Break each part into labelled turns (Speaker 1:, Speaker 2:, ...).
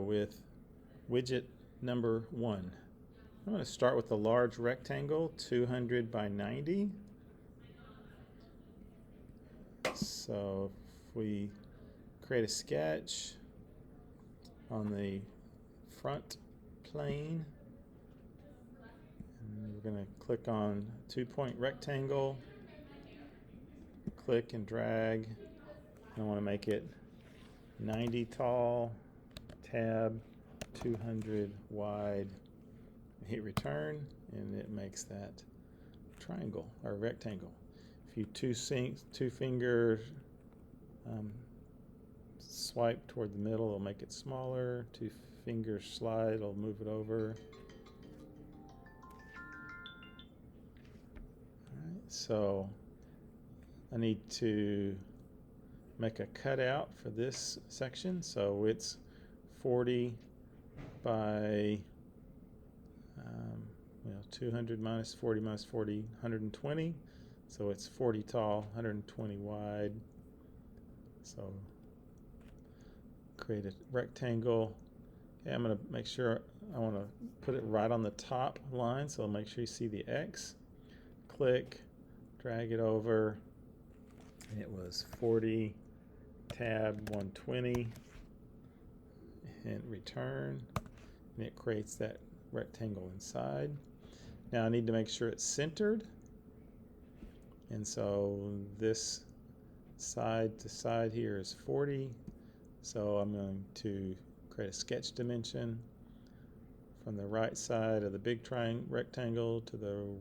Speaker 1: With widget number 1. I'm going to start with a large rectangle, 200 by 90. So if we create a sketch on the front plane, and we're going to click on 2-point rectangle, click and drag. I want to make it 90 tall, tab 200 wide, hit return, and it makes that triangle or rectangle. If you two finger swipe toward the middle, it'll make it smaller. 2 fingers slide, it'll move it over. Alright, so I need to make a cutout for this section, so it's 40 by 200 minus 40 minus 40, 120. So it's 40 tall, 120 wide. So create a rectangle. Okay, I'm going to make sure I want to put it right on the top line, so make sure you see the X. Click, drag it over, and it was 40, tab 120, and return, and it creates that rectangle inside. Now I need to make sure it's centered, and so this side to side here is 40, so I'm going to create a sketch dimension from the right side of the big rectangle to the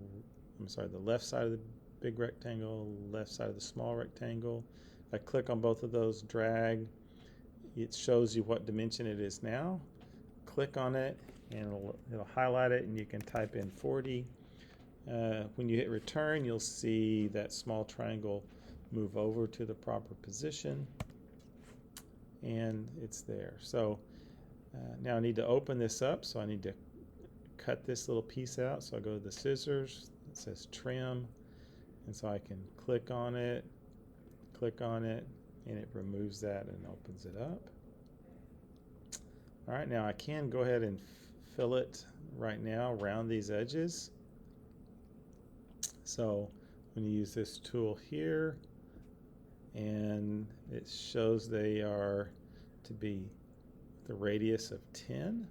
Speaker 1: left side of the big rectangle, left side of the small rectangle. If I click on both of those, drag, it shows you what dimension it is now. Click on it and it'll highlight it, and you can type in 40. When you hit return, you'll see that small triangle move over to the proper position, and it's there. So now I need to open this up, so I need to cut this little piece out. So I go to the scissors, it says trim, and so I can click on it, and it removes that and opens it up. All right, now I can go ahead and fill it right now around these edges. So I'm going to use this tool here, and it shows they are to be the radius of 10.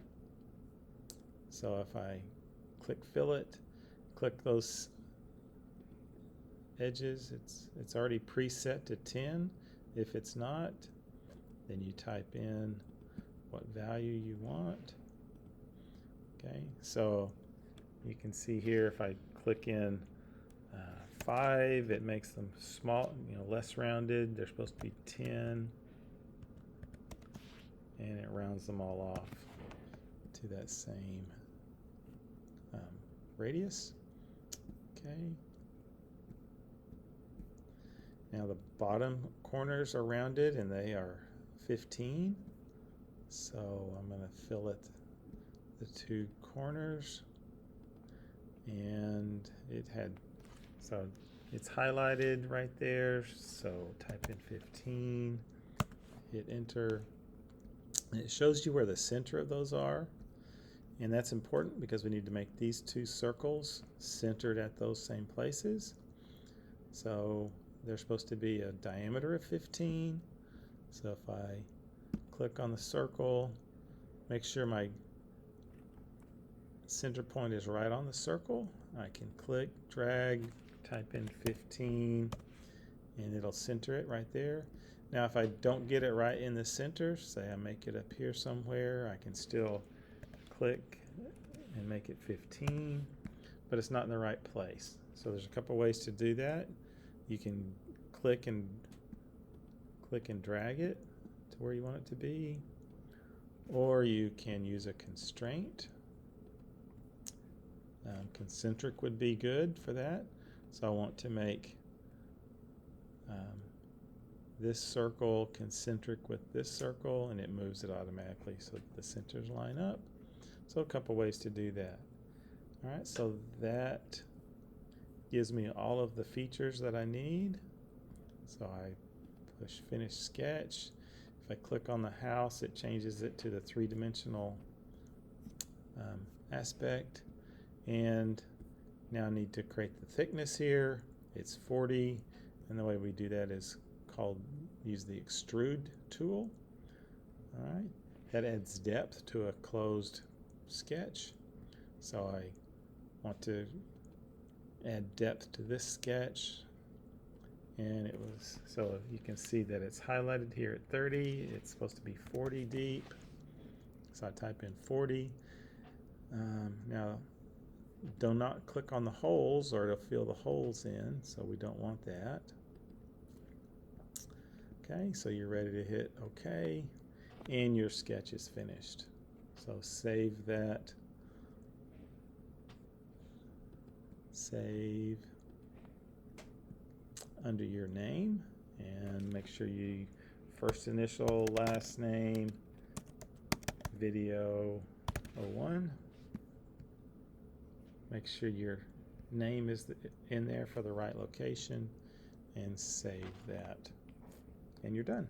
Speaker 1: So if I click fill it, click those edges, it's already preset to 10. If it's not, then you type in what value you want. Okay, so you can see here if I click in 5, it makes them small, less rounded. They're supposed to be 10, and it rounds them all off to that same radius. Okay. Now the bottom corners are rounded, and they are 15. So I'm going to fillet the 2 corners, and so it's highlighted right there. So type in 15, hit enter, and it shows you where the center of those are. And that's important because we need to make these 2 circles centered at those same places. So they're supposed to be a diameter of 15. So if I click on the circle, make sure my center point is right on the circle, I can click, drag, type in 15, and it'll center it right there. Now if I don't get it right in the center, say I make it up here somewhere, I can still click and make it 15, but it's not in the right place. So there's a couple ways to do that. You can click and drag it to where you want it to be, or you can use a constraint. Concentric would be good for that. So I want to make this circle concentric with this circle, and it moves it automatically so that the centers line up. So a couple ways to do that. All right, so that gives me all of the features that I need. So I push finish sketch. If I click on the house, it changes it to the three-dimensional aspect. And now I need to create the thickness here. It's 40, and the way we do that is use the extrude tool. All right, that adds depth to a closed sketch. So I want to add depth to this sketch, and so you can see that it's highlighted here at 30. It's supposed to be 40 deep, so I type in 40. Now do not click on the holes or it'll fill the holes in, so we don't want that. Okay, so you're ready to hit OK, and your sketch is finished. So save that. Save under your name, and make sure you first initial, last name, widget01. Make sure your name is in there for the right location, and save that. And you're done.